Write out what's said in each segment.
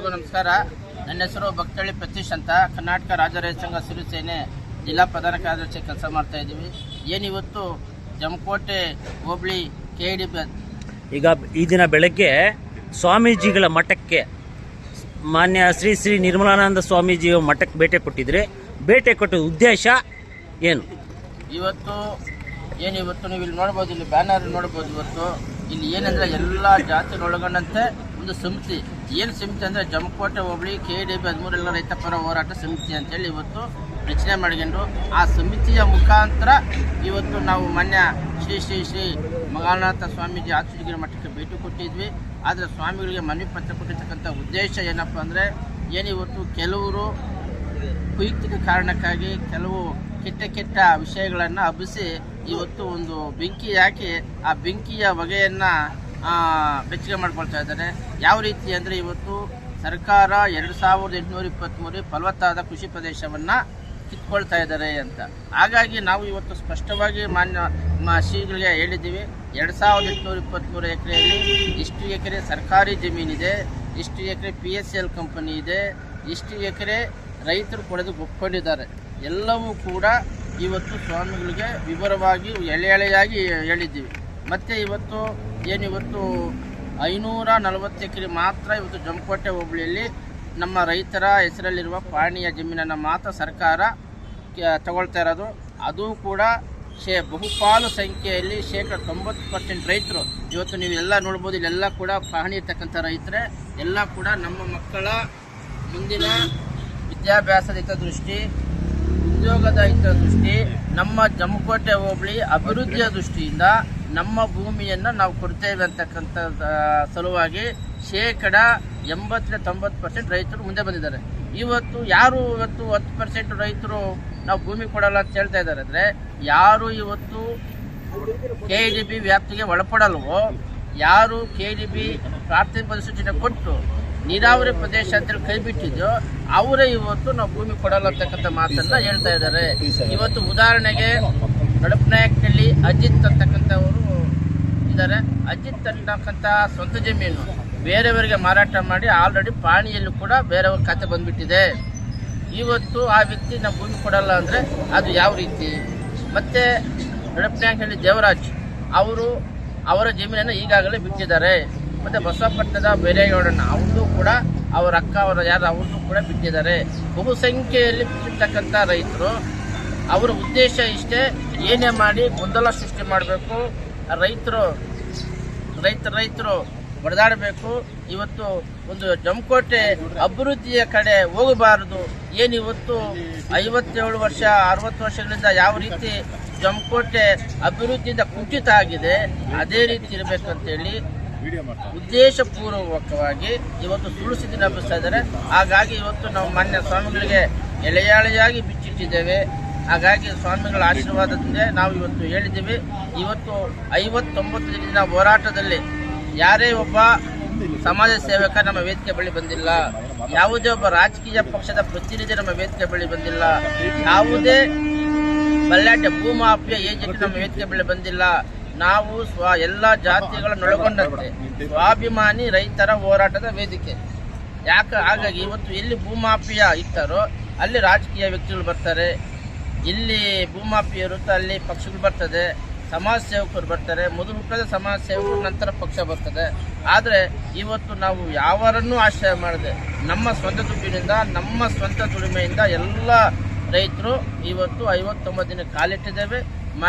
ಎಲ್ರಿಗೂ ನಮಸ್ಕಾರ. ನನ್ನ ಹೆಸರು ಭಕ್ತಳ್ಳಿ ಪ್ರತೀಶ್ ಅಂತ. ಕರ್ನಾಟಕ ರಾಜ್ಯ ರೈತ ಸಂಘ ಸಿರಿಸೇನೆ ಜಿಲ್ಲಾ ಪ್ರಧಾನ ಕಾರ್ಯದರ್ಶಿ ಕೆಲಸ ಮಾಡ್ತಾ ಇದ್ದೀವಿ. ಏನಿವತ್ತು ಜಮಕೋಟೆ ಹೋಬಳಿ KDB ಈಗ ಈ ದಿನ ಬೆಳಗ್ಗೆ ಸ್ವಾಮೀಜಿಗಳ ಮಠಕ್ಕೆ ಮಾನ್ಯ ಶ್ರೀ ಶ್ರೀ ನಿರ್ಮಲಾನಂದ ಸ್ವಾಮೀಜಿ ಮಠಕ್ಕೆ ಭೇಟಿ ಕೊಟ್ಟಿದ್ರೆ, ಭೇಟಿ ಕೊಟ್ಟ ಉದ್ದೇಶ ಏನು? ಇವತ್ತು ನೀವು ಇಲ್ಲಿ ನೋಡ್ಬೋದು, ಇಲ್ಲಿ ಬ್ಯಾನರ್ ನೋಡ್ಬೋದು. ಇವತ್ತು ಇಲ್ಲಿ ಏನಂದ್ರೆ ಎಲ್ಲ ಜಾತಿ ಒಳಗೊಂಡಂತೆ ಒಂದು ಸಮಿತಿ. ಏನು ಸಮಿತಿ ಅಂದರೆ ಜಮಕೋಟೆ ಹೋಬಳಿ KDB 13 ರೈತ ಪರ ಹೋರಾಟ ಸಮಿತಿ ಅಂತೇಳಿ ಇವತ್ತು ರಚನೆ ಮಾಡಿಕೊಂಡು, ಆ ಸಮಿತಿಯ ಮುಖಾಂತರ ಇವತ್ತು ನಾವು ಮಾನ್ಯ ಶ್ರೀ ಶ್ರೀ ಶ್ರೀ ಮಂಗಳನಾಥ ಸ್ವಾಮೀಜಿ ಆಚುಗಿರಿ ಮಠಕ್ಕೆ ಭೇಟಿ ಕೊಟ್ಟಿದ್ವಿ. ಆದರೆ ಸ್ವಾಮಿಗಳಿಗೆ ಮನವಿ ಪತ್ರ ಕೊಟ್ಟಿರ್ತಕ್ಕಂಥ ಉದ್ದೇಶ ಏನಪ್ಪ ಅಂದರೆ, ಏನಿವತ್ತು ಕೆಲವರು ವೈಯಕ್ತಿಕ ಕಾರಣಕ್ಕಾಗಿ ಕೆಲವು ಕೆಟ್ಟ ವಿಷಯಗಳನ್ನು ಹಬ್ಬಿಸಿ ಇವತ್ತು ಒಂದು ಬೆಂಕಿ ಹಾಕಿ ಆ ಬೆಂಕಿಯ ಹೊಗೆಯನ್ನು ಬೆಚ್ಚಗೆ ಮಾಡ್ಕೊಳ್ತಾ ಇದ್ದಾರೆ. ಯಾವ ರೀತಿ ಅಂದರೆ, ಇವತ್ತು ಸರ್ಕಾರ 2823 ಫಲವತ್ತಾದ ಕೃಷಿ ಪ್ರದೇಶವನ್ನು ಕಿತ್ಕೊಳ್ತಾ ಇದ್ದಾರೆ ಅಂತ. ಹಾಗಾಗಿ ನಾವು ಇವತ್ತು ಸ್ಪಷ್ಟವಾಗಿ ಮಾನ್ಯ ಶ್ರೀಗಳಿಗೆ ಹೇಳಿದ್ದೀವಿ, 2823 ಎಕರೆಯಲ್ಲಿ ಇಷ್ಟು ಎಕರೆ ಸರ್ಕಾರಿ ಜಮೀನಿದೆ, ಇಷ್ಟು ಎಕರೆ PSL ಕಂಪನಿ ಇದೆ, ಇಷ್ಟು ಎಕರೆ ರೈತರು ಕೊಡೋದು ಒಪ್ಕೊಂಡಿದ್ದಾರೆ. ಎಲ್ಲವೂ ಕೂಡ ಇವತ್ತು ಸ್ವಾಮಿಗಳಿಗೆ ವಿವರವಾಗಿ ಎಳೆಯಾಗಿ ಹೇಳಿದ್ದೀವಿ. ಮತ್ತು ಇವತ್ತು 540 ಎಕರೆ ಮಾತ್ರ ಇವತ್ತು ಜಮಕೋಟೆ ಹೋಬಳಿಯಲ್ಲಿ ನಮ್ಮ ರೈತರ ಹೆಸರಲ್ಲಿರುವ ಪಾಣಿಯ ಜಮೀನನ್ನು ಮಾತ್ರ ಸರ್ಕಾರ ತಗೊಳ್ತಾ ಇರೋದು. ಅದು ಕೂಡ ಬಹುಪಾಲು ಸಂಖ್ಯೆಯಲ್ಲಿ 90% ರೈತರು ಇವತ್ತು ನೀವು ಎಲ್ಲ ನೋಡ್ಬೋದು. ಇಲ್ಲೆಲ್ಲ ಕೂಡ ಪಹಣಿ ಇರ್ತಕ್ಕಂಥ ರೈತರೇ. ಎಲ್ಲ ಕೂಡ ನಮ್ಮ ಮಕ್ಕಳ ಮುಂದಿನ ವಿದ್ಯಾಭ್ಯಾಸದ ಹಿತದೃಷ್ಟಿ, ಉದ್ಯೋಗದ ಹಿತದೃಷ್ಟಿ, ನಮ್ಮ ಜಮಕೋಟೆ ಹೋಬಳಿ ಅಭಿವೃದ್ಧಿಯ ದೃಷ್ಟಿಯಿಂದ ನಮ್ಮ ಭೂಮಿಯನ್ನು ನಾವು ಕೊಡ್ತೇವೆ ಅಂತಕ್ಕಂಥ ಸಲುವಾಗಿ 80-90% ರೈತರು ಮುಂದೆ ಬಂದಿದ್ದಾರೆ. ಇವತ್ತು 10% ರೈತರು ನಾವು ಭೂಮಿ ಕೊಡಲ್ಲ ಅಂತ ಹೇಳ್ತಾ ಇದ್ದಾರೆ. ಅಂದರೆ ಯಾರು ಇವತ್ತು KDB ವ್ಯಾಪ್ತಿಗೆ ಒಳಪಡಲ್ವೋ, ಯಾರು KDB ಪ್ರಾಥಮಿಕ ಅಧಿಸೂಚನೆ ಕೊಟ್ಟು ನೀರಾವರಿ ಪ್ರದೇಶ ಅಂತೇಳಿ ಕೈ ಬಿಟ್ಟಿದ್ದೋ ಅವರೇ ಇವತ್ತು ನಾವು ಭೂಮಿ ಕೊಡಲ್ಲ ಅಂತಕ್ಕಂಥ ಮಾತನ್ನು ಹೇಳ್ತಾ ಇದ್ದಾರೆ. ಇವತ್ತು ಉದಾಹರಣೆಗೆ ನಡಪನಾಯಕನಲ್ಲಿ ಅಜಿತ್ ಅಂತಕ್ಕಂಥವರು ಇದ್ದಾರೆ. ಅಜಿತ್ ಅಂತಕ್ಕಂಥ ಸ್ವಂತ ಜಮೀನು ಬೇರೆಯವರಿಗೆ ಮಾರಾಟ ಮಾಡಿ ಆಲ್ರೆಡಿ ಪಾಣಿಯಲ್ಲೂ ಕೂಡ ಬೇರೆಯವ್ರ ಖಾತೆ ಬಂದ್ಬಿಟ್ಟಿದೆ. ಇವತ್ತು ಆ ವ್ಯಕ್ತಿ ನಾವು ಭೂಮಿ ಕೊಡಲ್ಲ ಅಂದರೆ ಅದು ಯಾವ ರೀತಿ? ಮತ್ತು ನಡಪನಾಯಕನಲ್ಲಿ ದೇವರಾಜ್ ಅವರ ಜಮೀನನ್ನು ಈಗಾಗಲೇ ಬಿಟ್ಟಿದ್ದಾರೆ. ಮತ್ತು ಬಸವಪಟ್ಟಣದ ಬೇರೆಗೌಡಣ್ಣ ಅವ್ರದ್ದು ಕೂಡ ಅವರ ಅಕ್ಕ ಅವ್ರದ್ದು ಕೂಡ ಬಿಟ್ಟಿದ್ದಾರೆ. ಬಹುಸಂಖ್ಯೆಯಲ್ಲಿ ಬಿಟ್ಟಿರ್ತಕ್ಕಂಥ ರೈತರು ಅವರ ಉದ್ದೇಶ ಇಷ್ಟೇ, ಏನೇ ಮಾಡಿ ಗೊಂದಲ ಸೃಷ್ಟಿ ಮಾಡಬೇಕು, ರೈತರು ಹೊಡೆದಾಡಬೇಕು. ಇವತ್ತು ಒಂದು ಜಮಕೋಟೆ ಅಭಿವೃದ್ಧಿಯ ಕಡೆ ಹೋಗಬಾರದು. ಏನಿವತ್ತು 57 ವರ್ಷ 60 ವರ್ಷಗಳಿಂದ ಯಾವ ರೀತಿ ಜಮಕೋಟೆ ಅಭಿವೃದ್ಧಿಯಿಂದ ಕುಂಠಿತ ಆಗಿದೆ, ಅದೇ ರೀತಿ ಇರಬೇಕಂತೇಳಿ ಉದ್ದೇಶಪೂರ್ವಕವಾಗಿ ಇವತ್ತು ಸುಳ್ಳು ಸ್ಥಿತಿನ ಹಬ್ಬಿಸ್ತಾ ಇದ್ದಾರೆ. ಹಾಗಾಗಿ ಇವತ್ತು ನಾವು ಮಾನ್ಯ ಸ್ವಾಮಿಗಳಿಗೆ ಎಳೆಯಾಗಿ ಬಿಚ್ಚಿಟ್ಟಿದ್ದೇವೆ. ಹಾಗಾಗಿ ಸ್ವಾಮಿಗಳ ಆಶೀರ್ವಾದದಿಂದ ನಾವು ಇವತ್ತು ಹೇಳಿದ್ದೀವಿ. ಇವತ್ತು 59 ದಿನದ ಹೋರಾಟದಲ್ಲಿ ಯಾರೇ ಒಬ್ಬ ಸಮಾಜ ಸೇವಕ ನಮ್ಮ ವೇದಿಕೆ ಬಳಿ ಬಂದಿಲ್ಲ, ಯಾವುದೇ ಒಬ್ಬ ರಾಜಕೀಯ ಪಕ್ಷದ ಪ್ರತಿನಿಧಿ ನಮ್ಮ ವೇದಿಕೆ ಬಳಿ ಬಂದಿಲ್ಲ, ಯಾವುದೇ ಬಲ್ಲಾಟೆ ಭೂಮಾಫಿಯಾ ಏಜೆಂಟ್ ನಮ್ಮ ವೇದಿಕೆ ಬಳಿ ಬಂದಿಲ್ಲ. ನಾವು ಎಲ್ಲ ಜಾತಿಗಳನ್ನೊಳಗೊಂಡಂತೆ ಸ್ವಾಭಿಮಾನಿ ರೈತರ ಹೋರಾಟದ ವೇದಿಕೆ. ಹಾಗಾಗಿ ಇವತ್ತು ಎಲ್ಲಿ ಭೂಮಾಫಿಯಾ ಇರ್ತಾರೋ ಅಲ್ಲಿ ರಾಜಕೀಯ ವ್ಯಕ್ತಿಗಳು ಬರ್ತಾರೆ, ಇಲ್ಲಿ ಭೂಮಾಫಿಯಾ ಇರುತ್ತೋ ಅಲ್ಲಿ ಪಕ್ಷಗಳು ಬರ್ತದೆ, ಸಮಾಜ ಸೇವಕರು ಬರ್ತಾರೆ. ಮೊದಲು ಹುಟ್ಟದ ಸಮಾಜ ಸೇವಕರು, ನಂತರ ಪಕ್ಷ ಬರ್ತದೆ. ಆದರೆ ಇವತ್ತು ನಾವು ಯಾವರನ್ನೂ ಆಶ್ರಯ ಮಾಡದೆ ನಮ್ಮ ಸ್ವಂತ ದುಡ್ಡಿನಿಂದ, ನಮ್ಮ ಸ್ವಂತ ದುಡಿಮೆಯಿಂದ ಎಲ್ಲ ರೈತರು ಇವತ್ತು 59 ದಿನ ಕಾಲಿಟ್ಟಿದ್ದೇವೆ.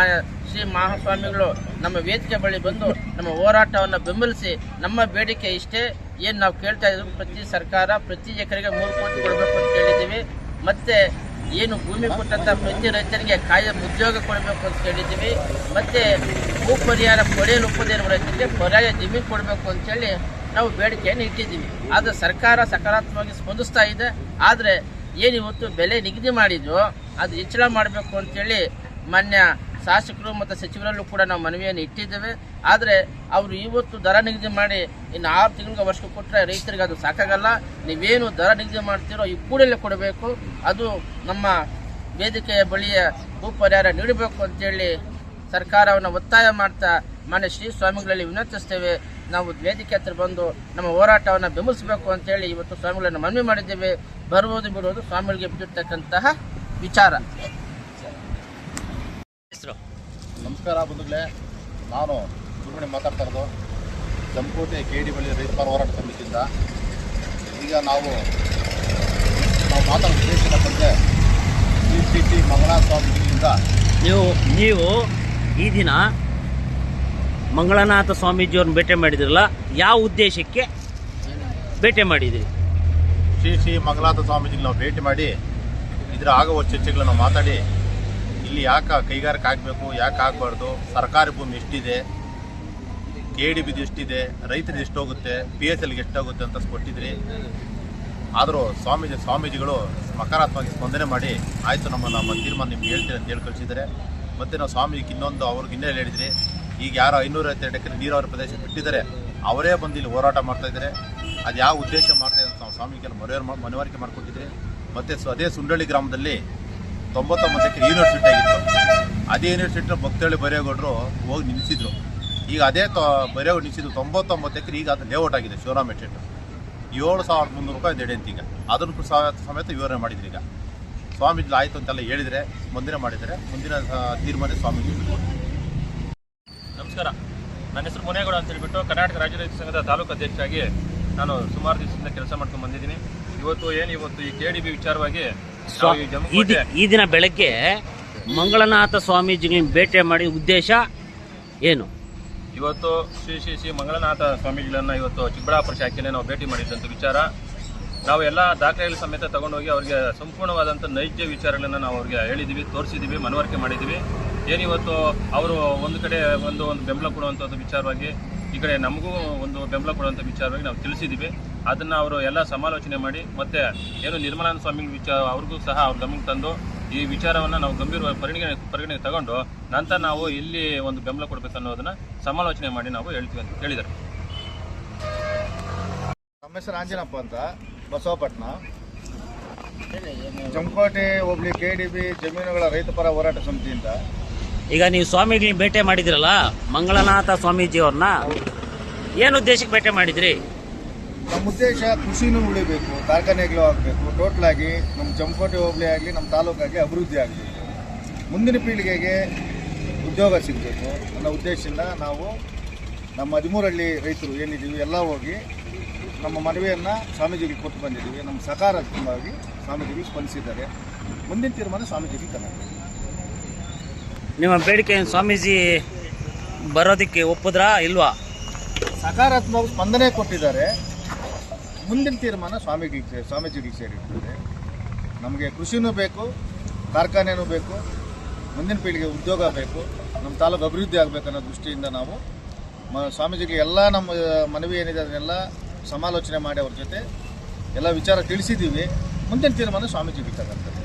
ಶ್ರೀ ಮಹಾಸ್ವಾಮಿಗಳು ನಮ್ಮ ವೇದಿಕೆ ಬಳಿ ಬಂದು ನಮ್ಮ ಹೋರಾಟವನ್ನು ಬೆಂಬಲಿಸಿ, ನಮ್ಮ ಬೇಡಿಕೆ ಇಷ್ಟೇ, ಏನು ನಾವು ಕೇಳ್ತಾ ಇದ್ದೀವಿ, ಪ್ರತಿ ಎಕರೆಗೆ 3 ಕೋಟಿ ಕೊಡಬೇಕು ಅಂತ ಹೇಳಿದ್ದೀವಿ. ಮತ್ತು ಏನು ಭೂಮಿ ಕೊಟ್ಟಂಥ ಪ್ರತಿ ರೈತರಿಗೆ ಕಾಯಂ ಉದ್ಯೋಗ ಕೊಡಬೇಕು ಅಂತ ಹೇಳಿದ್ದೀವಿ. ಮತ್ತು ಭೂ ಪರಿಹಾರ ಪಡೆಯಲು ಒಪ್ಪದೇ ಇರುವ ರೈತರಿಗೆ ಪರ್ಯಾಯ ಜಮೀನು ಕೊಡಬೇಕು ಅಂತೇಳಿ ನಾವು ಬೇಡಿಕೆಯನ್ನು ಇಟ್ಟಿದ್ದೀವಿ. ಆದರೆ ಸರ್ಕಾರ ಸಕಾರಾತ್ಮಕವಾಗಿ ಸ್ಪಂದಿಸ್ತಾ ಇದೆ. ಆದರೆ ಏನಿವತ್ತು ಬೆಲೆ ನಿಗದಿ ಮಾಡಿದ್ವು ಅದು ಹೆಚ್ಚಳ ಮಾಡಬೇಕು ಅಂತೇಳಿ ಮಾನ್ಯ ಶಾಸಕರು ಮತ್ತು ಸಚಿವರಲ್ಲೂ ಕೂಡ ನಾವು ಮನವಿಯನ್ನು ಇಟ್ಟಿದ್ದೇವೆ. ಆದರೆ ಅವರು ಇವತ್ತು ದರ ನಿಗದಿ ಮಾಡಿ ಇನ್ನು 6 ತಿಂಗಳಿಗೆ ವರ್ಷಕ್ಕೆ ಕೊಟ್ಟರೆ ರೈತರಿಗೆ ಅದು ಸಾಕಾಗಲ್ಲ. ನೀವೇನು ದರ ನಿಗದಿ ಮಾಡ್ತೀರೋ ಈ ಕೂಡಲೇ ಕೊಡಬೇಕು. ಅದು ನಮ್ಮ ವೇದಿಕೆಯ ಬಳಿಯ ಭೂ ಪರಿಹಾರ ನೀಡಬೇಕು ಅಂತೇಳಿ ಸರ್ಕಾರವನ್ನು ಒತ್ತಾಯ ಮಾಡ್ತಾ ಮಾನ್ಯ ಶ್ರೀ ಸ್ವಾಮಿಗಳಲ್ಲಿ ವಿನಂತಿಸ್ತೇವೆ. ನಾವು ವೇದಿಕೆ ಹತ್ರ ಬಂದು ನಮ್ಮ ಹೋರಾಟವನ್ನು ಬೆಂಬಲಿಸಬೇಕು ಅಂತೇಳಿ ಇವತ್ತು ಸ್ವಾಮಿಗಳನ್ನು ಮನವಿ ಮಾಡಿದ್ದೇವೆ. ಬರುವುದು ಬಿಡುವುದು ಸ್ವಾಮಿಗಳಿಗೆ ಬಿಟ್ಟಿರ್ತಕ್ಕಂತಹ ವಿಚಾರ. ನಮಸ್ಕಾರ ಬಂಧುಗಳೇ, ನಾನು ಸುಬ್ರಹ್ಮಣ್ಯ ಮಾತಾಡ್ತಾ ಇರೋದು ಜಂಕೋಟೆ KD ಬಳಿ ರೈತ ಪರ ಹೋರಾಟ ಸಮಿತಿಯಿಂದ. ಈಗ ನಾವು ಮಾತಾಡೋ ಉದ್ದೇಶ ಏನಂತಂದರೆ ಶ್ರೀ ಮಂಗಳನಾಥ ಸ್ವಾಮೀಜಿಯಿಂದ ನೀವು ಈ ದಿನ ಮಂಗಳನಾಥ ಸ್ವಾಮೀಜಿಯವ್ರನ್ನ ಭೇಟಿ ಮಾಡಿದ್ರಲ್ಲ, ಯಾವ ಉದ್ದೇಶಕ್ಕೆ ಭೇಟಿ ಮಾಡಿದ್ರಿ? ಶ್ರೀ ಮಂಗಳನಾಥ ಸ್ವಾಮೀಜಿಗೆ ನಾವು ಭೇಟಿ ಮಾಡಿ ಇದರ ಆಗುವ ಚರ್ಚೆಗಳನ್ನು ಮಾತಾಡಿ ಇಲ್ಲಿ ಯಾಕೆ ಕೈಗಾರಿಕೆ ಆಗಬೇಕು, ಯಾಕೆ ಆಗಬಾರ್ದು, ಸರ್ಕಾರಿ ಭೂಮಿ ಎಷ್ಟಿದೆ, KDB ಎಷ್ಟಿದೆ, ರೈತರಿಗೆ ಎಷ್ಟೋಗುತ್ತೆ, PSLಗೆ ಎಷ್ಟಾಗುತ್ತೆ ಅಂತ ಕೊಟ್ಟಿದ್ರಿ. ಆದರೂ ಸ್ವಾಮೀಜಿಗಳು ಸಕಾರಾತ್ಮಕ ಸ್ಪಂದನೆ ಮಾಡಿ ಆಯಿತು ನಮ್ಮ ತೀರ್ಮಾನ ನಿಮ್ಗೆ ಹೇಳ್ತೀರಿ ಅಂತ ಹೇಳಿ ಕಳಿಸಿದ್ದಾರೆ. ಮತ್ತು ನಾವು ಸ್ವಾಮೀಜಿಗೆ ಇನ್ನೊಂದು ಅವ್ರಿಗೆ ಇನ್ನೇ ಹೇಳಿದ್ರಿ, ಈಗ ಯಾರು 552 ಎಕರೆ ನೀರಾವರಿ ಪ್ರದೇಶ ಬಿಟ್ಟಿದ್ದಾರೆ ಅವರೇ ಬಂದು ಇಲ್ಲಿ ಹೋರಾಟ ಮಾಡ್ತಾಯಿದ್ದಾರೆ. ಅದು ಯಾವ ಉದ್ದೇಶ ಮಾಡ್ತಾಯಿದೆ ಅಂತ ನಾವು ಸ್ವಾಮಿಗೆಲ್ಲ ಮನವರಿಕೆ ಮಾಡಿಕೊಟ್ಟಿದ್ರಿ. ಮತ್ತು ಅದೇ ಸುಂಡಳ್ಳಿ ಗ್ರಾಮದಲ್ಲಿ 99 ಎಕರೆ ಯೂನಿವರ್ಸಿಟಿ ಆಗಿತ್ತು. ಅದೇ ಯೂನಿವರ್ಸಿಟಿನ ಭಕ್ತಳ್ಳಿ ಬೈರೇಗೌಡರು ಹೋಗಿ ನಿಲ್ಲಿಸಿದ್ರು. ಈಗ ಅದೇ ಬೈರೇಗೌಡ ನಿಲ್ಲಿಸಿದ್ರು 99 ಎಕರೆ. ಈಗ ಅದು ಲೇಔಟ್ ಆಗಿದೆ ಶಿವರಾಮ್ ಎಸ್ಟೇಟ್. 7,300 ರೂಪಾಯಿ ದೆಡೆ ಅಂತ. ಈಗ ಅದನ್ನು ಸಮೇತ ವಿವರಣೆ ಮಾಡಿದ್ರಿ. ಈಗ ಸ್ವಾಮೀಜಿ ಆಯಿತು ಅಂತೆಲ್ಲ ಹೇಳಿದರೆ ಸ್ಪಂದನೆ ಮಾಡಿದರೆ ಮುಂದಿನ ತೀರ್ಮಾನ ಸ್ವಾಮೀಜಿ. ನಮಸ್ಕಾರ, ನನ್ನ ಹೆಸರು ಮುನೇಗೌಡ ಅಂತ ಹೇಳ್ಬಿಟ್ಟು ಕರ್ನಾಟಕ ರಾಜ್ಯ ರೈತ ಸಂಘದ ತಾಲೂಕು ಅಧ್ಯಕ್ಷರಾಗಿ ನಾನು ಸುಮಾರು ದಿವಸದಿಂದ ಕೆಲಸ ಮಾಡ್ಕೊಂಡು ಬಂದಿದ್ದೀನಿ. ಇವತ್ತು ಈ KDB ವಿಚಾರವಾಗಿ ಈ ದಿನ ಬೆಳಗ್ಗೆ ಮಂಗಳನಾಥ ಸ್ವಾಮೀಜಿಗಳನ್ನ ಭೇಟಿ ಮಾಡಿ ಉದ್ದೇಶ ಏನು? ಇವತ್ತು ಶ್ರೀ ಮಂಗಳನಾಥ ಸ್ವಾಮೀಜಿಗಳನ್ನ ಇವತ್ತು ಚಿಕ್ಕಬಳ್ಳಾಪುರ ಶಾಖೆಯಲ್ಲಿ ನಾವು ಭೇಟಿ ಮಾಡಿದ್ದಂಥ ವಿಚಾರ ನಾವು ಎಲ್ಲ ದಾಖಲೆಗಳ ಸಮೇತ ತಗೊಂಡೋಗಿ ಅವರಿಗೆ ಸಂಪೂರ್ಣವಾದಂಥ ನೈಜ ವಿಚಾರಗಳನ್ನು ನಾವು ಅವ್ರಿಗೆ ಹೇಳಿದ್ದೀವಿ, ತೋರಿಸಿದ್ದೀವಿ, ಮನವರಿಕೆ ಮಾಡಿದ್ದೀವಿ. ಏನಿವತ್ತು ಅವರು ಒಂದು ಕಡೆ ಒಂದು ಬೆಂಬಲ ಕೊಡುವಂಥದ್ದು ವಿಚಾರವಾಗಿ, ಈ ಕಡೆ ನಮಗೂ ಒಂದು ಬೆಂಬಲ ಕೊಡುವಂಥ ವಿಚಾರವಾಗಿ ನಾವು ತಿಳಿಸಿದ್ದೀವಿ. ಅದನ್ನು ಅವರು ಎಲ್ಲ ಸಮಾಲೋಚನೆ ಮಾಡಿ ಮತ್ತು ಏನು ನಿರ್ಮಲಾನಂದ ಸ್ವಾಮಿಗಳ ವಿಚಾರ ಅವ್ರಿಗೂ ಸಹ ಅವ್ರ ಗಮನಕ್ಕೆ ತಂದು ಈ ವಿಚಾರವನ್ನು ನಾವು ಗಂಭೀರವಾಗಿ ಪರಿಗಣನೆಗೆ ತಗೊಂಡು ನಂತರ ನಾವು ಇಲ್ಲಿ ಒಂದು ಬೆಂಬಲ ಕೊಡಬೇಕು ಅನ್ನೋದನ್ನು ಸಮಾಲೋಚನೆ ಮಾಡಿ ನಾವು ಹೇಳ್ತೀವಿ ಅಂತ ಹೇಳಿದ್ದಾರೆ. ನಮ್ಮ ಹೆಸರು ಆಂಜನಪ್ಪ ಅಂತ, ಬಸವಪಟ್ಟಣ, ಜಂಕೋಟೆ ಹೋಬಳಿ KDB ಜಮೀನುಗಳ ರೈತ ಪರ ಹೋರಾಟ ಸಮಿತಿಯಿಂದ. ಈಗ ನೀವು ಸ್ವಾಮಿಗಳನ್ನ ಭೇಟಿ ಮಾಡಿದ್ರಲ್ಲ, ಮಂಗಳನಾಥ ಸ್ವಾಮೀಜಿಯವ್ರನ್ನ, ಏನು ಉದ್ದೇಶಕ್ಕೆ ಭೇಟಿ ಮಾಡಿದ್ರಿ? ನಮ್ಮ ಉದ್ದೇಶ ಕೃಷಿನೂ ಉಳಿಬೇಕು, ಕಾರ್ಖಾನೆಗಳು ಆಗಬೇಕು, ಟೋಟಲ್ ಆಗಿ ನಮ್ಮ ಜಂಕೋಟೆ ಹೋಬಳಿ ಆಗಲಿ ನಮ್ಮ ತಾಲೂಕಾಗಿ ಅಭಿವೃದ್ಧಿ ಆಗಬೇಕು, ಮುಂದಿನ ಪೀಳಿಗೆಗೆ ಉದ್ಯೋಗ ಸಿಗಬೇಕು ಅನ್ನೋ ಉದ್ದೇಶದಿಂದ ನಾವು ನಮ್ಮ 13 ಹಳ್ಳಿ ರೈತರು ಏನಿದ್ದೀವಿ ಎಲ್ಲ ಹೋಗಿ ನಮ್ಮ ಮನವಿಯನ್ನು ಸ್ವಾಮೀಜಿಗೆ ಕೊಟ್ಟು ಬಂದಿದ್ದೀವಿ. ನಮ್ಮ ಸಕಾರಾತ್ಮಕವಾಗಿ ಸ್ವಾಮೀಜಿಗೆ ಸ್ಪಂದಿಸಿದ್ದಾರೆ. ಮುಂದಿನ ತೀರ್ಮಾನ ಸ್ವಾಮೀಜಿಗೆ ತಗೊಂಡು. ನಿಮ್ಮ ಬೇಡಿಕೆ ಸ್ವಾಮೀಜಿ ಬರೋದಕ್ಕೆ ಒಪ್ಪಿದ್ರಾ ಇಲ್ವಾ? ಸಕಾರಾತ್ಮಕ ಸ್ಪಂದನೆ ಕೊಟ್ಟಿದ್ದಾರೆ. ಮುಂದಿನ ತೀರ್ಮಾನ ಸ್ವಾಮೀಜಿಗೆ ಸೇರಿರ್ತದೆ. ನಮಗೆ ಕೃಷಿನೂ ಬೇಕು, ಕಾರ್ಖಾನೆನೂ ಬೇಕು, ಮುಂದಿನ ಪೀಳಿಗೆ ಉದ್ಯೋಗ ಬೇಕು, ನಮ್ಮ ತಾಲೂಕು ಅಭಿವೃದ್ಧಿ ಆಗಬೇಕನ್ನೋ ದೃಷ್ಟಿಯಿಂದ ನಾವು ಸ್ವಾಮೀಜಿಗೆ ಎಲ್ಲ ನಮ್ಮ ಮನವಿ ಏನಿದೆ ಅದನ್ನೆಲ್ಲ ಸಮಾಲೋಚನೆ ಮಾಡಿ ಅವ್ರ ಜೊತೆ ಎಲ್ಲ ವಿಚಾರ ತಿಳಿಸಿದ್ದೀವಿ. ಮುಂದಿನ ತೀರ್ಮಾನ ಸ್ವಾಮೀಜಿಗೆ ತಗೊಂತಾರೆ.